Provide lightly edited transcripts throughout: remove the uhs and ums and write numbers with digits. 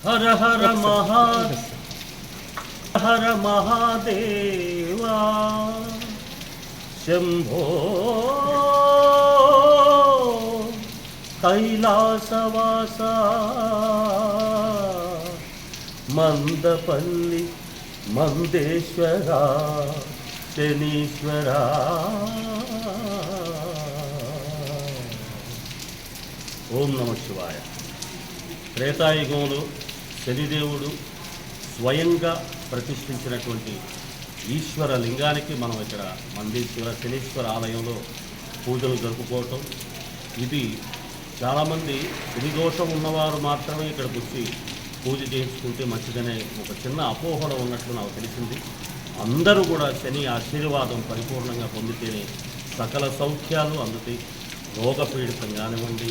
హర హర హర మహాదేవా శంభో కైలాసవాస మందపల్లి మందేశ్వర శనీశ్వర. ఓం నమ శివాయ. త్రేతాయుగంలో శనిదేవుడు స్వయంగా ప్రతిష్ఠించినటువంటి ఈశ్వర లింగానికి మనం ఇక్కడ మందేశ్వర శనీశ్వర ఆలయంలో పూజలు జరుపుకోవటం, ఇది చాలామంది శని దోషం ఉన్నవారు మాత్రమే ఇక్కడికి వచ్చి పూజ చేయించుకుంటే మంచిదనే ఒక చిన్న అపోహలో ఉన్నట్లు నాకు తెలిసింది. అందరూ కూడా శని ఆశీర్వాదం పరిపూర్ణంగా పొందితేనే సకల సౌఖ్యాలు అందుతాయి. రోగపీడితం కానివ్వండి,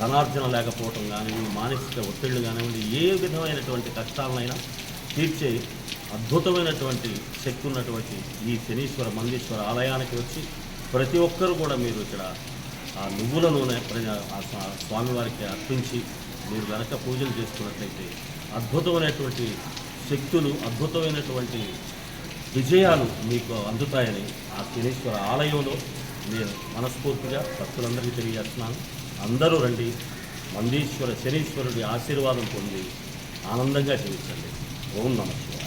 ధనార్జన లేకపోవటం కానివ్వండి, మానసిక ఒత్తిళ్లు కానివ్వండి, ఏ విధమైనటువంటి కష్టాలనైనా తీర్చే అద్భుతమైనటువంటి శక్తి ఉన్నటువంటి ఈ శనీశ్వర మందేశ్వర ఆలయానికి వచ్చి ప్రతి ఒక్కరూ కూడా మీరు ఇక్కడ ఆ నువ్వుల నూనె స్వామివారికి అర్పించి మీరు కనుక పూజలు చేసుకున్నట్లయితే అద్భుతమైనటువంటి శక్తులు, అద్భుతమైనటువంటి విజయాలు మీకు అందుతాయని ఆ శనీశ్వర ఆలయంలో నేను మనస్ఫూర్తిగా భక్తులందరికీ తెలియజేస్తున్నాను. అందరూ రండి, మందేశ్వర శనీశ్వరుడి ఆశీర్వాదం పొంది ఆనందంగా జీవించండి. ఓం నమః శివాయ.